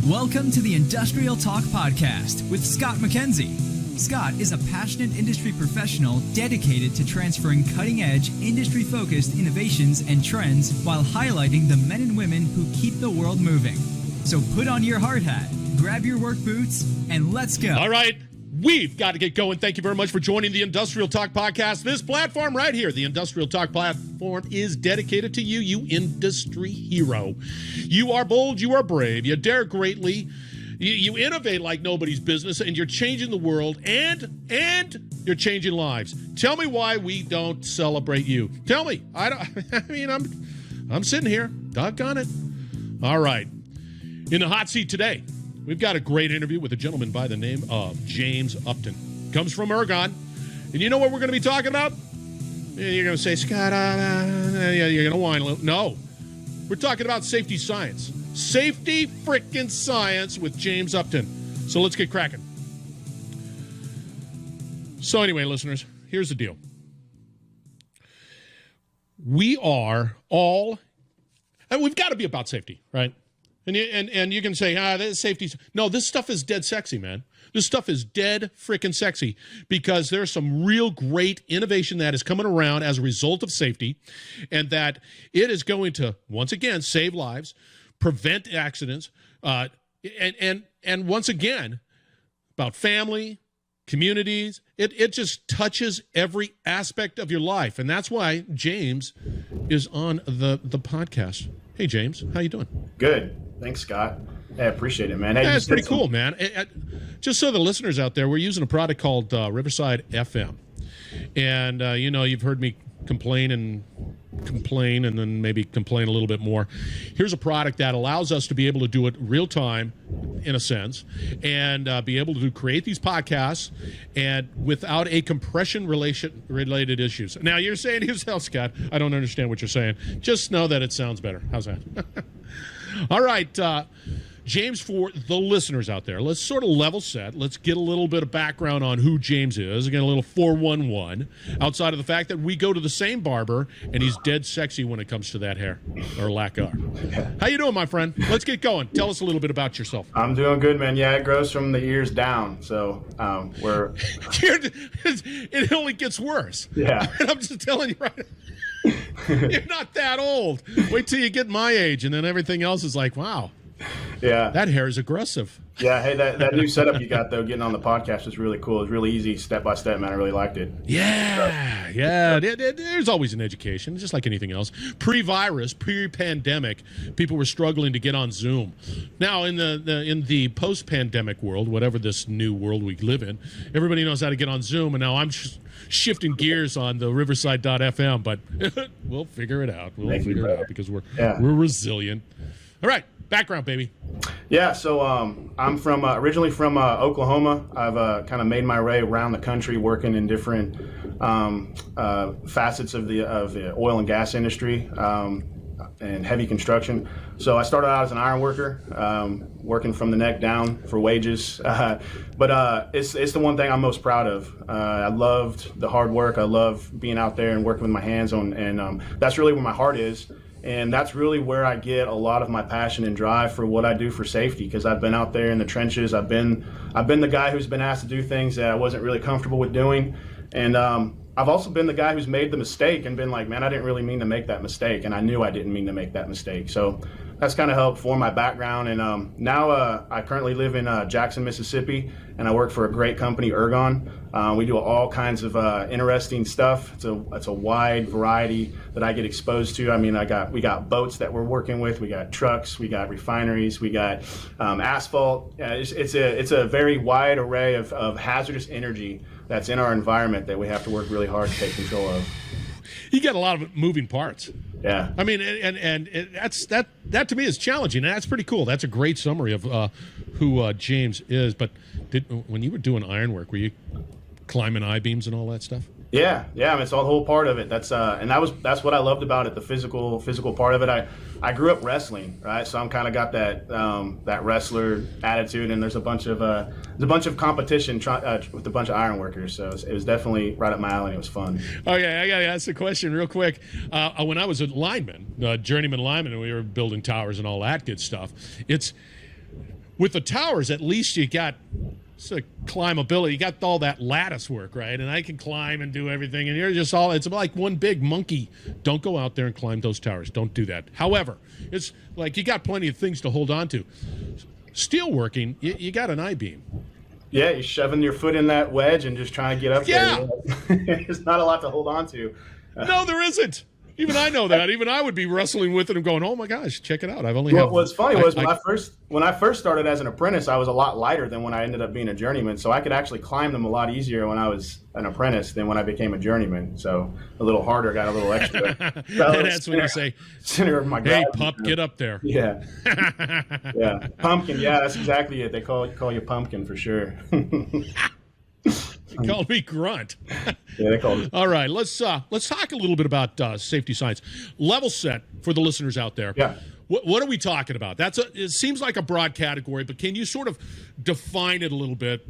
Welcome to the Industrial Talk Podcast with Scott McKenzie. Scott is a passionate industry professional dedicated to transferring cutting-edge, industry-focused innovations and trends while highlighting the men and women who keep the world moving. So put on your hard hat, grab your work boots, and let's go. All right. We've got to get going. Thank you very much for joining the Industrial Talk Podcast. This platform right here, the Industrial Talk Platform, is dedicated to you, you industry hero. You are bold, you are brave, you dare greatly, you innovate like nobody's business, and you're changing the world, and you're changing lives. Tell me why we don't celebrate you. Tell me. I'm sitting here. Doggone it. All right. In the hot seat today, we've got a great interview with a gentleman by the name of James Upton. Comes from Ergon. And you know what we're going to be talking about? You're going to say, Scott, you're going to whine a little. No. We're talking about safety science. Safety frickin' science with James Upton. So let's get cracking. So anyway, listeners, here's the deal. We are all, and we've got to be about safety, right? And you can say, this safety. No, this stuff is dead sexy, man. This stuff is dead freaking sexy because there's some real great innovation that is coming around as a result of safety, and that it is going to, once again, save lives, prevent accidents, and once again, about family, communities. It just touches every aspect of your life, and that's why James is on the podcast. Hey, James, how you doing? Good. Thanks, Scott. I appreciate it, man. Hey, yeah, it's pretty cool, man. Just so the listeners out there, we're using a product called Riverside FM. And, you've heard me complain and then maybe complain a little bit more. Here's a product that allows us to be able to do it real time, in a sense, and be able to create these podcasts and without a compression related issues. Now, you're saying to yourself, Scott, I don't understand what you're saying. Just know that it sounds better. How's that? All right, James, for the listeners out there, let's sort of level set. Let's get a little bit of background on who James is. Again, a little 411, outside of the fact that we go to the same barber, and he's dead sexy when it comes to that hair, or lack of. How you doing, my friend? Let's get going. Tell us a little bit about yourself. I'm doing good, man. Yeah, it grows from the ears down, so we're... It only gets worse. Yeah. I'm just telling you right now. You're not that old. Wait till you get my age, and then everything else is like, wow. Yeah. That hair is aggressive. Yeah, hey, that new setup you got, though, getting on the podcast is really cool. It's really easy, step-by-step, man. I really liked it. Yeah. There's always an education, just like anything else. Pre-virus, pre-pandemic, people were struggling to get on Zoom. Now, in the post-pandemic world, whatever this new world we live in, everybody knows how to get on Zoom, and now I'm shifting gears on the Riverside.fm, but we'll figure it out. We'll figure it out because we're resilient. All right, background, baby. Yeah, so I'm from originally from Oklahoma. I've kind of made my way around the country working in different facets of the oil and gas industry and heavy construction. So I started out as an iron worker, working from the neck down for wages. But it's the one thing I'm most proud of. I loved the hard work. I love being out there and working with my hands on, and that's really where my heart is. And that's really where I get a lot of my passion and drive for what I do for safety, because I've been out there in the trenches. I've been the guy who's been asked to do things that I wasn't really comfortable with doing. And I've also been the guy who's made the mistake and been like, man, I didn't really mean to make that mistake. And I knew I didn't mean to make that mistake. So that's kind of helped form my background. And now I currently live in Jackson, Mississippi, and I work for a great company, Ergon. We do all kinds of interesting stuff. It's a wide variety that I get exposed to. I mean, we got boats that we're working with. We got trucks. We got refineries. We got asphalt. It's a very wide array of hazardous energy that's in our environment that we have to work really hard to take control of. You got a lot of moving parts. Yeah. I mean, and that to me is challenging. And that's pretty cool. That's a great summary of who James is. But when you were doing ironwork, were you climbing I-beams and all that stuff? Yeah, I mean, it's all the whole part of it. That's that's what I loved about it, the physical part of it. I grew up wrestling, right? So I'm kind of got that wrestler attitude, and there's a bunch of competition with a bunch of iron workers. So it was definitely right up my alley. And it was fun. Oh yeah, I got to ask the question real quick. When I was a lineman, journeyman lineman, and we were building towers and all that good stuff, it's with the towers. At least you got climbability. You got all that lattice work, right? And I can climb and do everything. And you're just it's like one big monkey. Don't go out there and climb those towers. Don't do that. However, it's like you got plenty of things to hold on to. Steel working, you got an I-beam. Yeah, you're shoving your foot in that wedge and just trying to get up there. There's not a lot to hold on to. No, there isn't. Even I know that. Even I would be wrestling with it and going, "Oh my gosh, check it out! I've only." What's funny was when I first started as an apprentice, I was a lot lighter than when I ended up being a journeyman. So I could actually climb them a lot easier when I was an apprentice than when I became a journeyman. So a little harder, got a little extra. That's when you say, center of my "Hey, pup, get up there." Yeah, yeah, pumpkin. Yeah, that's exactly it. They call you pumpkin for sure. They call me Grunt. Yeah, they call me. All right, let's talk a little bit about safety science. Level set for the listeners out there. Yeah. What are we talking about? It seems like a broad category, but can you sort of define it a little bit?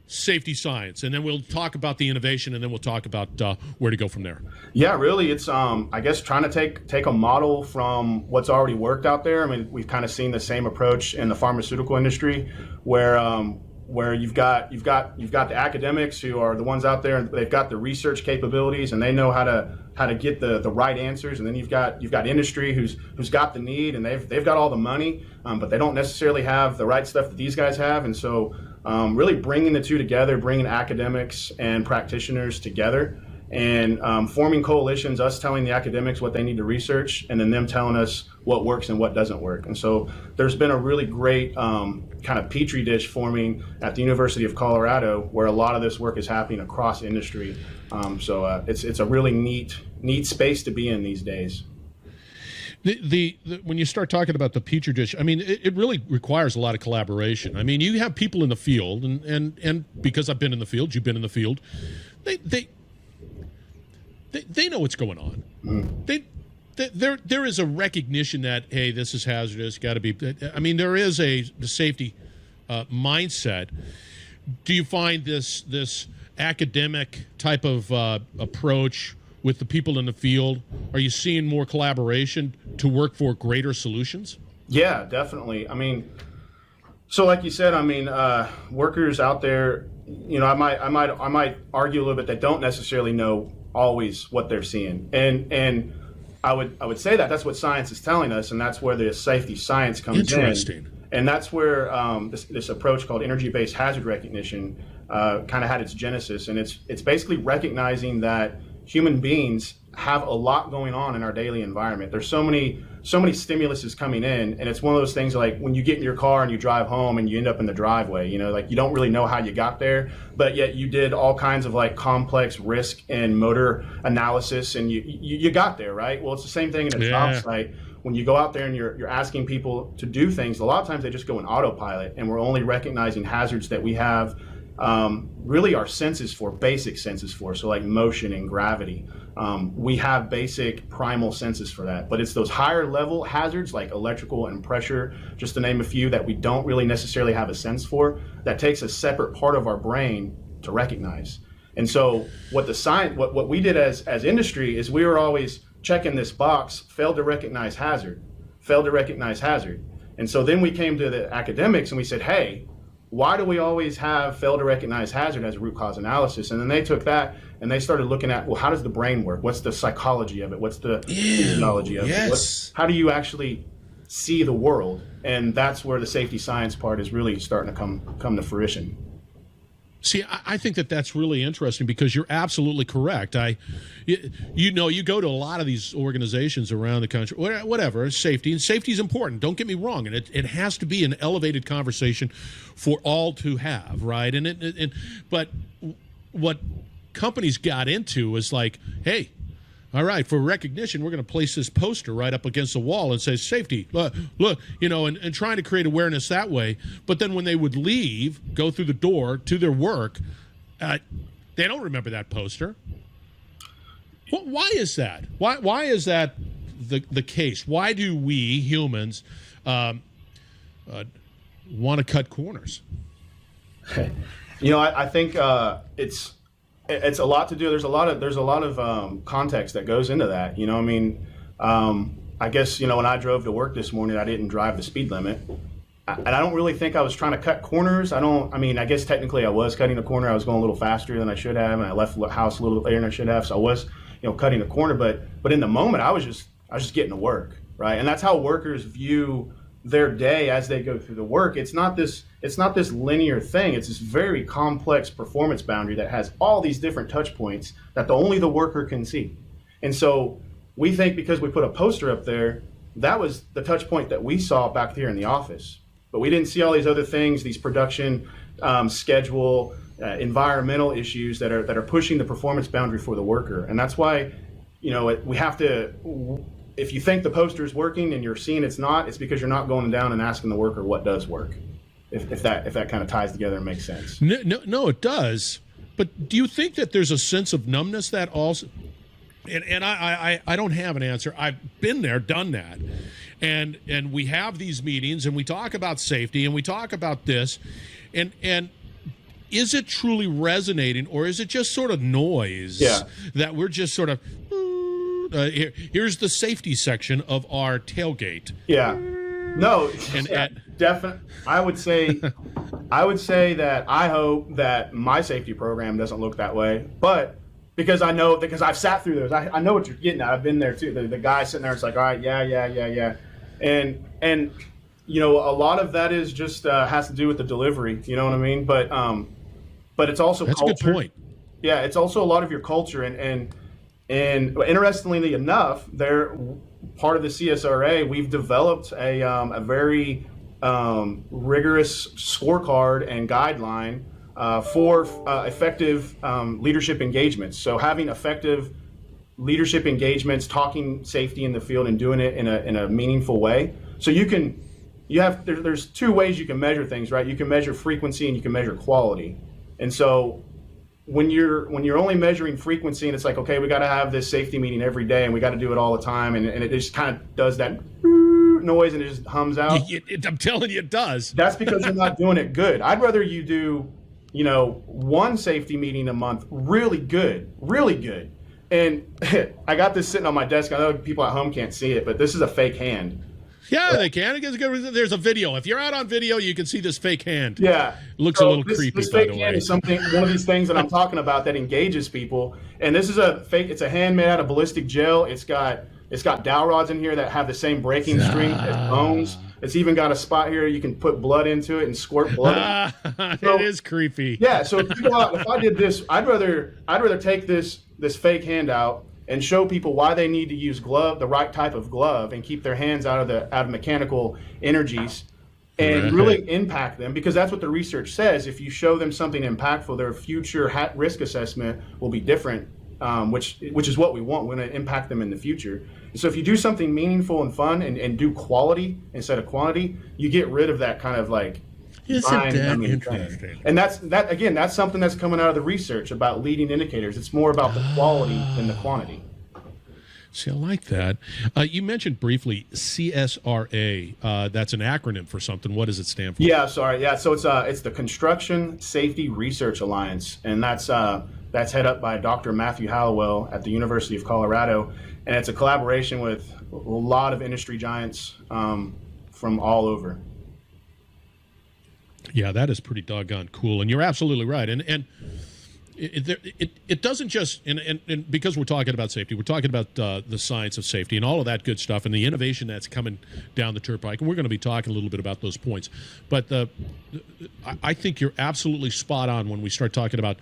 Safety science, and then we'll talk about the innovation, and then we'll talk about where to go from there. Yeah, really, it's I guess trying to take a model from what's already worked out there. I mean, we've kind of seen the same approach in the pharmaceutical industry, where you've got the academics who are the ones out there, and they've got the research capabilities, and they know how to get the right answers. And then you've got industry who's got the need, and they've got all the money, but they don't necessarily have the right stuff that these guys have. And so really bringing the two together, bringing academics and practitioners together, and forming coalitions, us telling the academics what they need to research, and then them telling us what works and what doesn't work. And so there's been a really great kind of petri dish forming at the University of Colorado, where a lot of this work is happening across industry. So it's a really neat space to be in these days. When you start talking about the petri dish, I mean, it really requires a lot of collaboration. I mean, you have people in the field, and because I've been in the field, you've been in the field, they know what's going on. There is a recognition that, hey, this is hazardous. Got to be. I mean, there is the safety mindset. Do you find this academic type of approach with the people in the field? Are you seeing more collaboration to work for greater solutions? Yeah, definitely. I mean, so like you said, I mean, workers out there, you know, I might argue a little bit that don't necessarily know always what they're seeing, and I would say that's what science is telling us, and that's where the safety science comes Interesting. in. And that's where this approach called Energy Based Hazzard Recognition kind of had its genesis, and it's basically recognizing that human beings have a lot going on in our daily environment. There's so many stimuluses coming in, and it's one of those things like when you get in your car and you drive home and you end up in the driveway, you know, like you don't really know how you got there, but yet you did all kinds of like complex risk and motor analysis, and you got there, right? Well, it's the same thing in a job site. When you go out there and you're asking people to do things, a lot of times they just go in autopilot, and we're only recognizing hazards that we have really our senses for, basic senses for, so like motion and gravity. We have basic primal senses for that, but it's those higher level hazards like electrical and pressure, just to name a few, that we don't really necessarily have a sense for, that takes a separate part of our brain to recognize. And so what we did as industry is we were always checking this box, failed to recognize hazard. And so then we came to the academics and we said, hey, why do we always have fail to recognize hazard as a root cause analysis? And then they took that and they started looking at, well, how does the brain work? What's the psychology of it? What's the physiology of it? How do you actually see the world? And that's where the safety science part is really starting to come to fruition. See, I think that's really interesting, because you're absolutely correct. You go to a lot of these organizations around the country, whatever, safety, and safety is important. Don't get me wrong, and it has to be an elevated conversation for all to have, right? But what companies got into is like, hey, all right, for recognition, we're going to place this poster right up against the wall and say safety. Look, you know, and trying to create awareness that way. But then when they would leave, go through the door to their work, they don't remember that poster. Why is that? Why is that the case? Why do we humans want to cut corners? I think it's a lot to do. There's a lot of context that goes into that. I guess when I drove to work this morning, I didn't drive the speed limit, and I don't really think I was trying to cut corners. I guess technically I was cutting a corner. I was going a little faster than I should have, and I left the house a little later than I should have. So I was, cutting a corner. But in the moment, I was just getting to work, right? And that's how workers view their day as they go through the work. It's not this linear thing. It's this very complex performance boundary that has all these different touch points that only the worker can see. And so we think because we put a poster up there, that was the touch point that we saw back here in the office. But we didn't see all these other things, these production schedule, environmental issues that are pushing the performance boundary for the worker. And that's why, we have to, if you think the poster is working and you're seeing it's not, it's because you're not going down and asking the worker what does work. If that kind of ties together and makes sense. No, it does. But do you think that there's a sense of numbness that also, and I don't have an answer. I've been there, done that. And we have these meetings and we talk about safety and we talk about this, and is it truly resonating, or is it just sort of noise that we're just sort of here's the safety section of our tailgate? Yeah. No, definitely. I would say that I hope that my safety program doesn't look that way, but because I've sat through those, I know what you're getting at. I've been there too. The guy sitting there, it's like, all right, yeah. And a lot of that is just has to do with the delivery. You know what I mean? But it's also that's culture. A good point. Yeah, it's also a lot of your culture, and interestingly enough, they're part of the CSRA. We've developed a very rigorous scorecard and guideline for effective leadership engagements. So having effective leadership engagements, talking safety in the field and doing it in a meaningful way. So there's two ways you can measure things, right? You can measure frequency and you can measure quality. And so when you're only measuring frequency and it's like, okay, we got to have this safety meeting every day and we got to do it all the time, and it just kind of does that noise and it just hums out. I'm telling you, it does. That's because you're not doing it good. I'd rather you do, one safety meeting a month, really good. And I got this sitting on my desk. I know people at home can't see it, but this is a fake hand. Yeah, they can. There's a video. If you're out on video, you can see this fake hand. Yeah. Looks a little creepy, this by fake the hand way. is one of these things that I'm talking about that engages people. And this is it's a hand made out of ballistic gel. It's got dowel rods in here that have the same breaking strength as bones. It's even got a spot here you can put blood into it and squirt blood. It is creepy. Yeah, so if I did this, I'd rather take this fake hand out and show people why they need to use the right type of glove, and keep their hands out of mechanical energies, and really impact them, because that's what the research says. If you show them something impactful, their future risk assessment will be different, which is what we want. We want to impact them in the future. And so if you do something meaningful and fun and do quality instead of quantity, you get rid of that kind of like interesting? And that's something that's coming out of the research about leading indicators. It's more about the quality than the quantity. See, I like that. You mentioned briefly CSRA. That's an acronym for something. What does it stand for? Yeah, sorry. Yeah, so it's the Construction Safety Research Alliance, and that's head up by Dr. Matthew Hallowell at the University of Colorado, and it's a collaboration with a lot of industry giants from all over. Yeah, that is pretty doggone cool, and you're absolutely right. And it doesn't just and because we're talking about safety, we're talking about the science of safety and all of that good stuff, and the innovation that's coming down the turnpike. And we're going to be talking a little bit about those points. But I think you're absolutely spot on when we start talking about.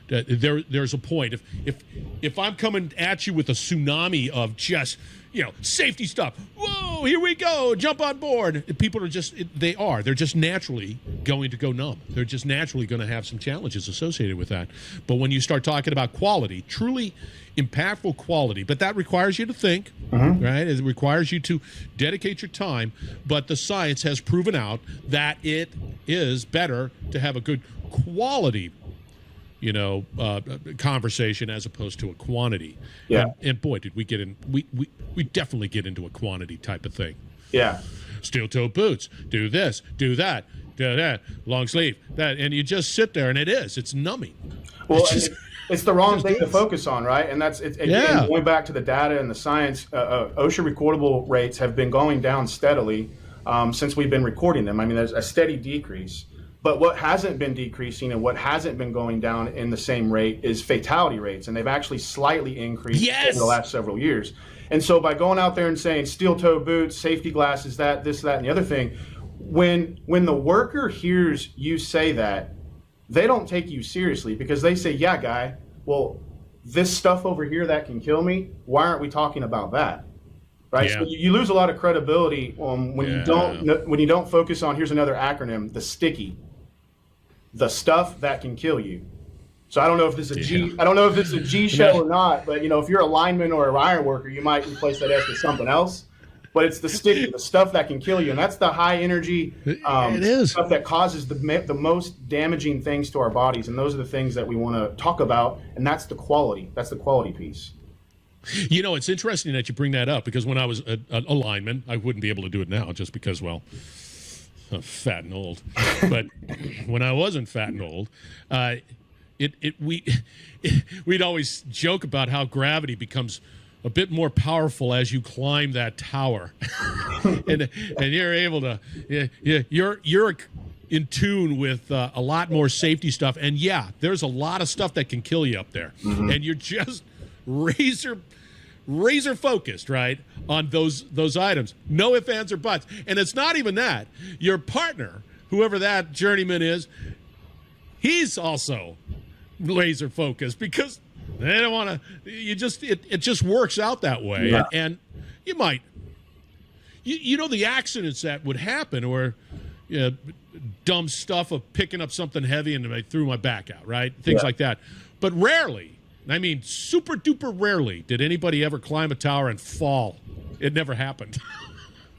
There's a point. If I'm coming at you with a tsunami of just safety stuff, whoa, here we go, jump on board. People are they're just naturally going to go numb. They're just naturally going to have some challenges associated with that. But when you start talking about quality, truly impactful quality, but that requires you to think, right? It requires you to dedicate your time. But the science has proven out that it is better to have a good quality conversation as opposed to a quantity. Yeah. And boy, did we get in, we definitely get into a quantity type of thing. Yeah. Steel toe boots, do this, do that, long sleeve, that, and you just sit there, and it's numbing. Well, it's the wrong thing to focus on, right? And again, going back to the data and the science, OSHA recordable rates have been going down steadily since we've been recording them. I mean, there's a steady decrease. But what hasn't been decreasing and what hasn't been going down in the same rate is fatality rates, and they've actually slightly increased over the last several years. And so by going out there and saying steel toe boots, safety glasses, this, that, and the other thing, when the worker hears you say that, they don't take you seriously because they say, yeah, guy, well, this stuff over here that can kill me, why aren't we talking about that? Right? Yeah. So you lose a lot of credibility when you don't focus on, here's another acronym, the sticky, the stuff that can kill you. So I don't know if this is a G. I don't know if it's a G show or not. But if you're a lineman or an iron worker, you might replace that S with something else. But it's the sticky, the stuff that can kill you, and that's the high energy stuff that causes the most damaging things to our bodies. And those are the things that we want to talk about. And that's the quality. That's the quality piece. It's interesting that you bring that up because when I was a lineman, I wouldn't be able to do it now just because, well, I'm fat and old. But when I wasn't fat and old, we'd always joke about how gravity becomes a bit more powerful as you climb that tower, and you're able to you're in tune with a lot more safety stuff. And there's a lot of stuff that can kill you up there, and you're just razor focused, right, on those items. No ifs, ands, or buts. And it's not even that. Your partner, whoever that journeyman is, he's also laser focused because they don't want to. It just works out that way. Yeah. And you might, the accidents that would happen, or dumb stuff of picking up something heavy and I threw my back out, right? Things like that. But rarely, I mean, super duper rarely, did anybody ever climb a tower and fall. It never happened.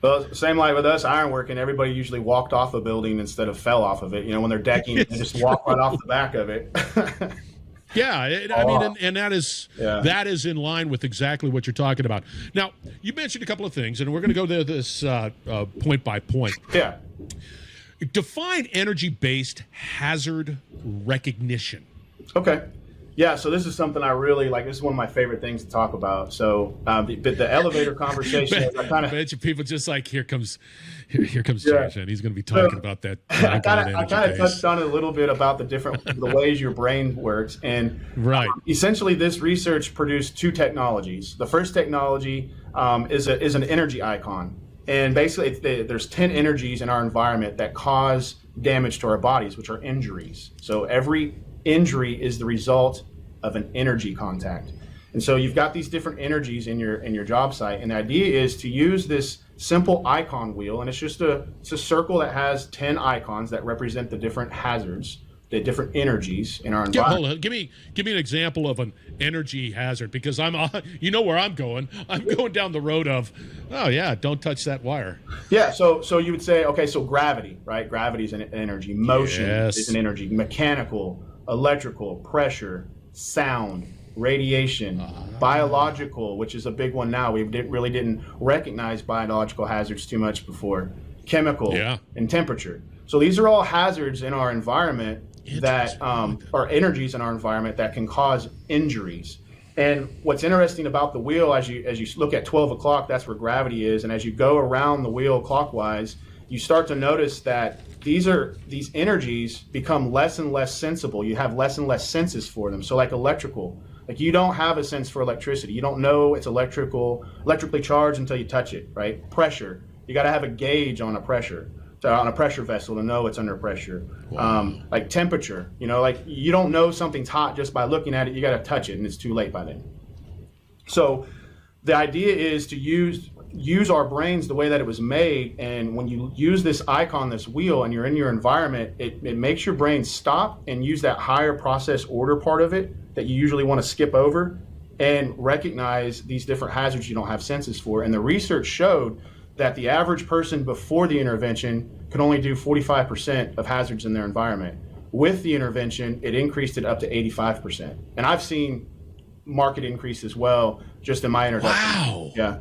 Well, same like with us ironworking, everybody usually walked off a building instead of fell off of it. When they're decking, they just walk right off the back of it. And that is in line with exactly what you're talking about. Now, you mentioned a couple of things, and we're going to go to this point by point. Yeah. Define energy-based hazard recognition. Okay. Yeah, so this is something I really like. This is one of my favorite things to talk about. So the elevator conversation, I kind of bet you people just like, here comes James, and he's going to be talking about that. I kind of touched on it a little bit about the ways your brain works, and essentially this research produced two technologies. The first technology is an energy icon, and basically there's 10 energies in our environment that cause damage to our bodies, which are injuries. So every injury is the result of an energy contact. And so you've got these different energies in your job site, and the idea is to use this simple icon wheel, and it's a circle that has 10 icons that represent the different hazards, the different energies in our environment. Hold on. Give me an example of an energy hazard, because where I'm going. I'm going down the road of, don't touch that wire. Yeah, so you would say, okay, so gravity, right? Gravity is an energy. Motion is an energy. Mechanical, electrical, pressure, sound, radiation, biological, which is a big one now. We really didn't recognize biological hazards too much before. Chemical and temperature. So these are all hazards in our environment that are energies in our environment that can cause injuries. And what's interesting about the wheel, as you look at 12 o'clock, that's where gravity is. And as you go around the wheel clockwise, you start to notice that these energies become less and less sensible. You have less and less senses for them. So like electrical, like you don't have a sense for electricity. You don't know it's electrically charged until you touch it, right? Pressure, you got to have a gauge on a pressure vessel to know it's under pressure. Wow. Like temperature, like you don't know something's hot just by looking at it. You got to touch it, and it's too late by then. So the idea is to use our brains the way that it was made, and when you use this icon, this wheel, and you're in your environment, it makes your brain stop and use that higher process order part of it that you usually want to skip over and recognize these different hazards you don't have senses for. And the research showed that the average person before the intervention could only do 45% of hazards in their environment. with the intervention, it increased it up to 85%. And I've seen market increase as well, just in my introduction. Wow. Yeah.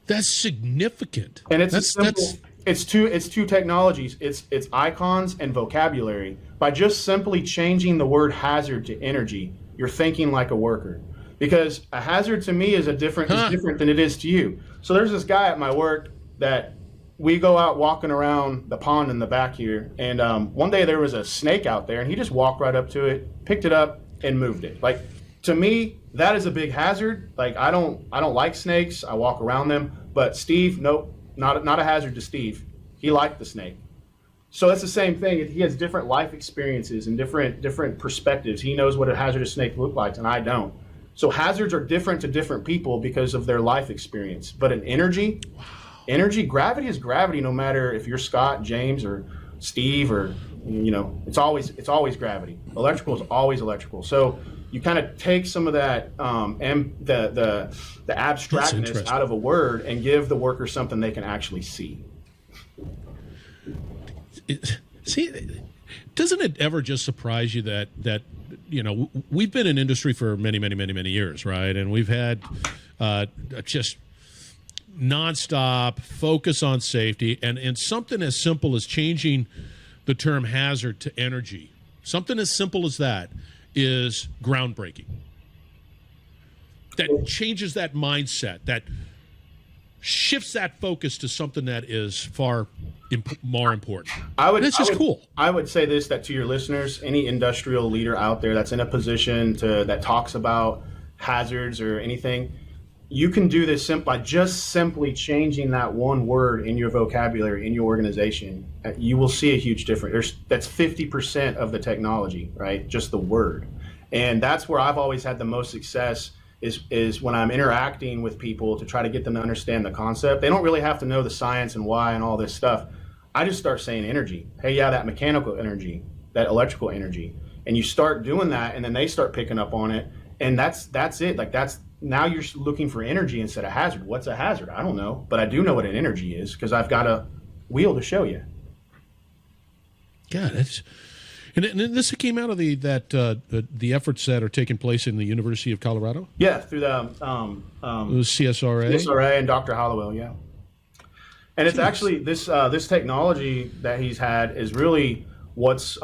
That's significant. And it's two technologies. It's icons and vocabulary. By just simply changing the word hazard to energy, you're thinking like a worker. Because a hazard to me is different than it is to you. So there's this guy at my work that we go out walking around the pond in the back here, and one day there was a snake out there, and he just walked right up to it, picked it up, and moved it. Like, to me, that is a big hazard. Like, I don't like snakes. I walk around them. But Steve, nope, not a hazard to Steve. He liked the snake. So it's the same thing. He has different life experiences and different perspectives. He knows what a hazardous snake looks like, and I don't. So hazards are different to different people because of their life experience. But in energy, gravity is gravity, no matter if you're Scott, James, or Steve, or it's always gravity. Electrical is always electrical. So you kind of take some of that and the abstractness out of a word and give the worker something they can actually see. Doesn't it ever just surprise you that we've been in industry for many years, right? And we've had just nonstop focus on safety, and something as simple as changing the term hazard to energy, something as simple as that is groundbreaking. That changes that mindset, that shifts that focus to something that is far more important. Cool. I would say this, that to your listeners, any industrial leader out there that's in a position that talks about hazards or anything, you can do this by just simply changing that one word in your vocabulary, in your organization. You will see a huge difference. That's 50% of the technology, right? Just the word. And that's where I've always had the most success is when I'm interacting with people to try to get them to understand the concept. They don't really have to know the science and why and all this stuff. I just start saying energy. Hey, yeah, that mechanical energy, that electrical energy. And you start doing that, and then they start picking up on it. And that's it. Like, now you're looking for energy instead of hazard. What's a hazard? I don't know, but I do know what an energy is because I've got a wheel to show you. Yeah, and this came out of the efforts that are taking place in the University of Colorado. Yeah, through the it was CSRA and Dr. Hollowell. Yeah, and it's actually this technology that he's had is really what's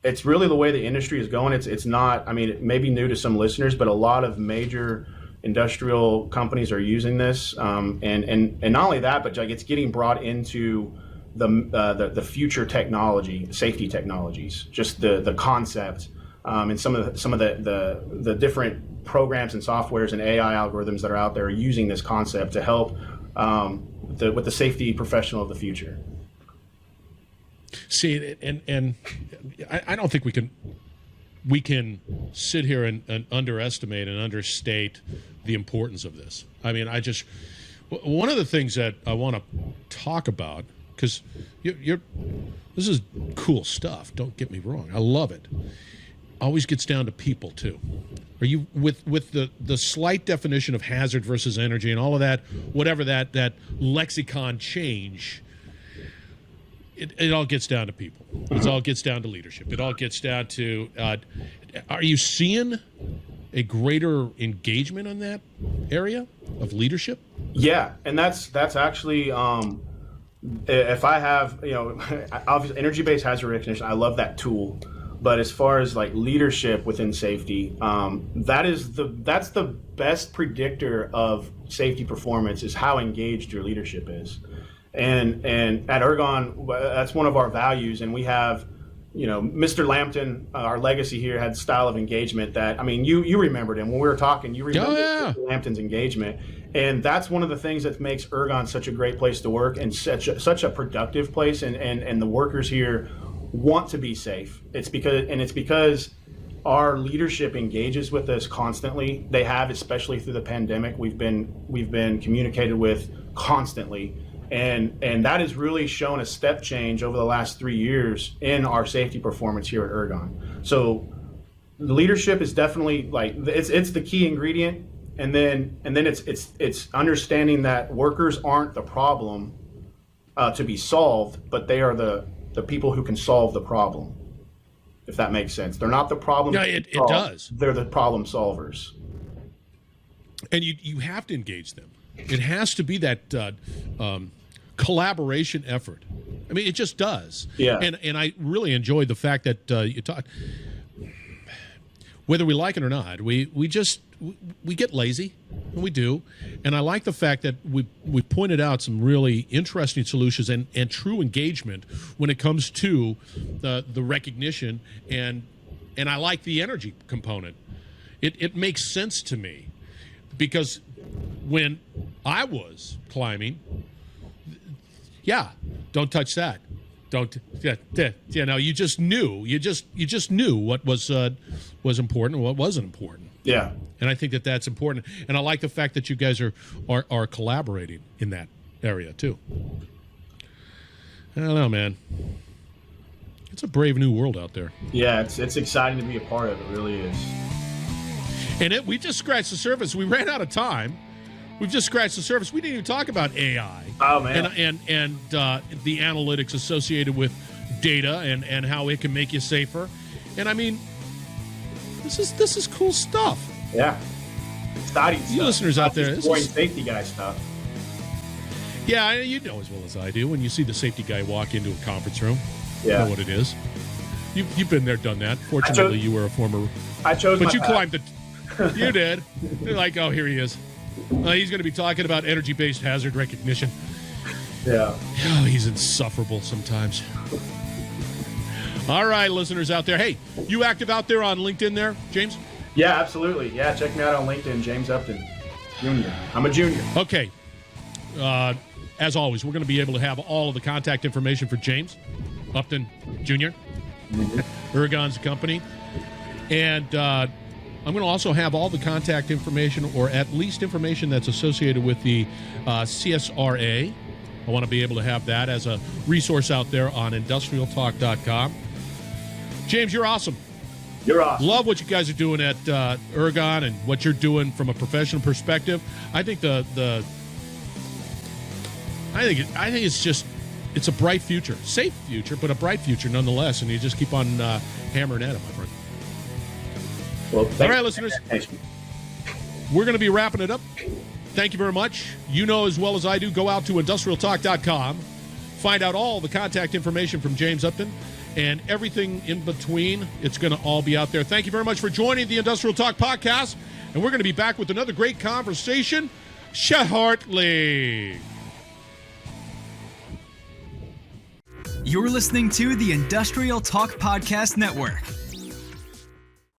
it's really the way the industry is going. It's not, I mean, it may be new to some listeners, but a lot of major industrial companies are using this. And not only that, but like it's getting brought into the future technology, safety technologies, just the concept, and some of the different programs and softwares and AI algorithms that are out there are using this concept to help with the safety professional of the future. See, and I don't think we can sit here and underestimate and understate the importance of this. I mean, one of the things that I want to talk about, because this is cool stuff. Don't get me wrong, I love it. Always gets down to people too. Are you with the slight definition of hazard versus energy and all of that, whatever that lexicon change? It all gets down to people. It all gets down to leadership. It all gets down to, are you seeing a greater engagement in that area of leadership? Yeah, and that's actually, if I have, obviously Energy Based Hazzard Recognition, I love that tool. But as far as like leadership within safety, that's the best predictor of safety performance is how engaged your leadership is. And at Ergon, that's one of our values, and we have, Mr. Lampton, our legacy here had style of engagement that, I mean, you remembered him when we were talking. You remember Mr. Lampton's engagement, and that's one of the things that makes Ergon such a great place to work and such a productive place, and the workers here want to be safe. It's because our leadership engages with us constantly. They have, especially through the pandemic. We've been communicated with constantly. And that has really shown a step change over the last 3 years in our safety performance here at Ergon. So the leadership is definitely like it's the key ingredient, and then it's understanding that workers aren't the problem to be solved, but they are the people who can solve the problem, if that makes sense. They're not the problem. No, it does. They're the problem solvers. And you have to engage them. It has to be that collaboration effort. I mean, it just does. Yeah. And I really enjoyed the fact that you talk. Whether we like it or not, we get lazy, and we do. And I like the fact that we pointed out some really interesting solutions and true engagement when it comes to the recognition, and I like the energy component. It makes sense to me, because when I was climbing, don't touch that. Don't, you just knew. You just knew what was important and what wasn't important. Yeah. And I think that that's important. And I like the fact that you guys are collaborating in that area too. I don't know, man. It's a brave new world out there. Yeah, it's exciting to be a part of. It really is. And we just scratched the surface. We ran out of time. We've just scratched the surface. We didn't even talk about AI. Oh, man. And the analytics associated with data and how it can make you safer. And I mean, this is cool stuff. Yeah. Exciting stuff. You listeners out there, this is safety guy stuff. Yeah, you know as well as I do when you see the safety guy walk into a conference room. Yeah. You know what it is. You've been there, done that. Fortunately, you were a former. I chose. But you climbed the. You did. You're like, oh, here he is. He's going to be talking about energy based hazard recognition. Yeah. Oh, he's insufferable sometimes. All right, listeners out there. Hey, you active out there on LinkedIn there, James? Yeah, absolutely. Yeah, check me out on LinkedIn, James Upton, Jr. I'm a junior. Okay. As always, we're going to be able to have all of the contact information for James Upton, Jr., Ergon's company. And I'm going to also have all the contact information, or at least information that's associated with the CSRA. I want to be able to have that as a resource out there on industrialtalk.com. James, you're awesome. You're awesome. Love what you guys are doing at Ergon and what you're doing from a professional perspective. I think I think it's a bright future, safe future, but a bright future nonetheless. And you just keep on hammering at it, my friend. Well, all right, listeners, we're going to be wrapping it up. Thank you very much. You know as well as I do, go out to industrialtalk.com, find out all the contact information from James Upton, and everything in between. It's going to all be out there. Thank you very much for joining the Industrial Talk podcast, and we're going to be back with another great conversation shortly. You're listening to the Industrial Talk Podcast Network.